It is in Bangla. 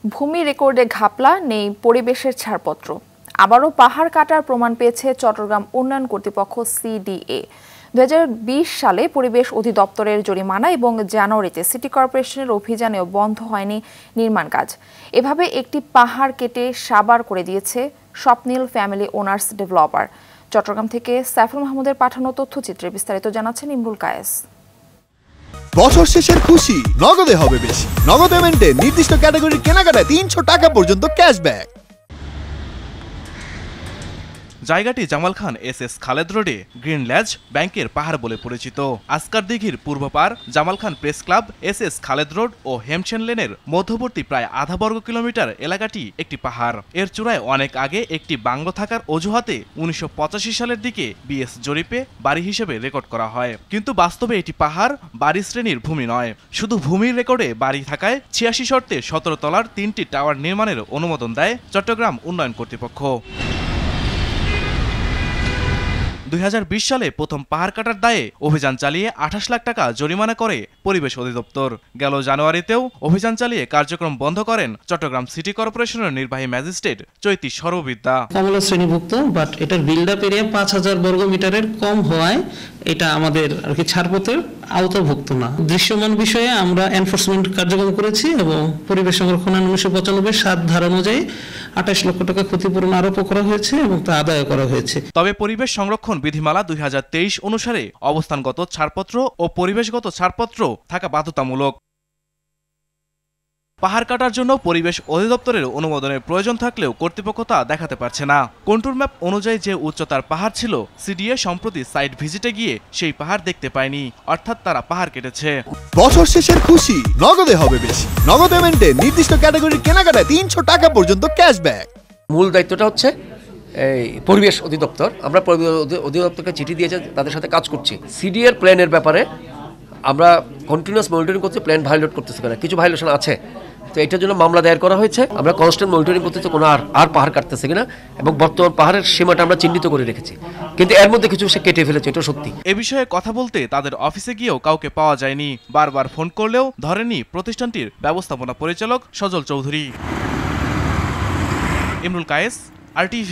ভূমি রেকর্ডে ঘাপলা, নেই পরিবেশের ছাড়পত্র। আবারও পাহাড় কাটার প্রমাণ পেয়েছে চট্টগ্রাম উন্নয়ন কর্তৃপক্ষ সিডিএ। 2020 সালে পরিবেশ অধিদপ্তরের জরিমানা এবং জানুয়ারিতে সিটি কর্পোরেশনের অভিযানেও বন্ধ হয়নি নির্মাণ কাজ। এভাবে একটি পাহাড় কেটে সাবার করে দিয়েছে স্বপ্নিল ফ্যামিলি ওনার্স ডেভেলপার। চট্টগ্রাম থেকে সাইফুল মাহমুদের পাঠানো তথ্যচিত্রে বিস্তারিত জানাচ্ছেন ইমরুল কায়েস। বছর শেষের খুশি নগদে হবে বেশি। নগদ পেমেন্টে নির্দিষ্ট ক্যাটাগরির কেনাকাটায় 300 টাকা পর্যন্ত ক্যাশব্যাক। জায়গাটি জামাল খান এসএস খালেদ রোডে গ্রিন ল্যাজ ব্যাংকের পাহাড় বলে পরিচিত। আসকার দিঘির পূর্ব পার Jamal Khan press club, SS Khaled road ও হেমসেন লেনের মধ্যবর্তী প্রায় আধা বর্গ কিলোমিটার এলাকাটি একটি পাহাড়। এর চূড়ায় অনেক আগে একটি বাংলো থাকার অজুহাতে 1985 সালের দিকে বিএস জরিপে বাড়ি হিসেবে রেকর্ড করা হয়। কিন্তু বাস্তবে এটি পাহাড় বাড়ি শ্রেণীর ভূমি নয়। শুধু ভূমির রেকর্ডে বাড়ি থাকায় 86 শর্তে 17 তলার 3টি টাওয়ার নির্মাণের অনুমোদন দেয় চট্টগ্রাম উন্নয়ন কর্তৃপক্ষ। 2020 সালে প্রথম পাহাড় কাটার দায়ে অভিযান চালিয়ে 28 লাখ টাকা জরিমানা করে পরিবেশ অধিদপ্তর। গেল জানুয়ারিতেও অভিযান চালিয়ে কার্যক্রম বন্ধ করেন চট্টগ্রাম সিটি কর্পোরেশনের নির্বাহী ম্যাজিস্ট্রেট চৈতি সর্ববিদ্যা। কমলা শ্রেণীভুক্ত, বাট এটার বিল্ডআপ এরিয়া 5000 বর্গ মিটারের কম হওয়ায় এটা আমাদের আর কি ছাড়পত্রের আওতাভুক্ত না। দৃশ্যমান বিষয়ে আমরা এনফোর্সমেন্ট কার্যক্রম করেছি এবং পরিবেশ সংরক্ষণ আইন 1995 7 ধারা অনুযায়ী 28 লক্ষ টাকা ক্ষতিপূরণ আরোপ করা হয়েছে এবং তা আদায় করা হয়েছে। তবে পরিবেশ সংরক্ষণ বিধিমালা 2023 অনুসারে অবস্থানগত ছাড়পত্র ও পরিবেশগত ছাড়পত্র থাকা বাধ্যতামূলক। পাহাড় কাটার জন্য পরিবেশ অধিদপ্তরের অনুমোদনের প্রয়োজন থাকলেও কর্তৃপক্ষ তা দেখাতে পারছে না। কন্টুর ম্যাপ অনুযায়ী যে উচ্চতার পাহাড় ছিল, সিডিএ সম্প্রতি সাইট ভিজিটে গিয়ে সেই পাহাড় দেখতে পায়নি, অর্থাৎ তারা পাহাড় কেটেছে। বছর শেষের খুশি নগদে হবে বেশি। নগদ পেমেন্টে নির্দিষ্ট ক্যাটাগরির কেনাকাটায় 300 টাকা পর্যন্ত ক্যাশব্যাক। মূল দায়িত্বটা হচ্ছে এই পরিবেশ অধিদপ্তর। আমরা অধিদপ্তরকে চিঠি দিয়েছে, তাদের সাথে কাজ করছি। সিডিএর প্ল্যানের ব্যাপারে আমরা কন্টিনিউয়াস মনিটরিং করছি, প্ল্যান ভায়োলেট করতেছে কিনা। কিছু ভায়োলেশন আছে, তো এটার জন্য মামলা দায়ের করা হয়েছে। আমরা কনস্ট্যান্ট মনিটরিং করতেছি কোনো আর পাহাড় কাটতেছে কিনা, এবং বর্তমান পাহাড়ের সীমাটা আমরা চিহ্নিত করে রেখেছি, কিন্তু এর মধ্যে কিছু সে কেটে ফেলেছে, এটা সত্যি। এ বিষয়ে কথা বলতে তাদের অফিসে গিয়েও কাউকে পাওয়া যায়নি। বারবার ফোন করলেও ধরেনি প্রতিষ্ঠানটির ব্যবস্থাপনা পরিচালক সজল চৌধুরী। ইমরুল কায়েস, RTV।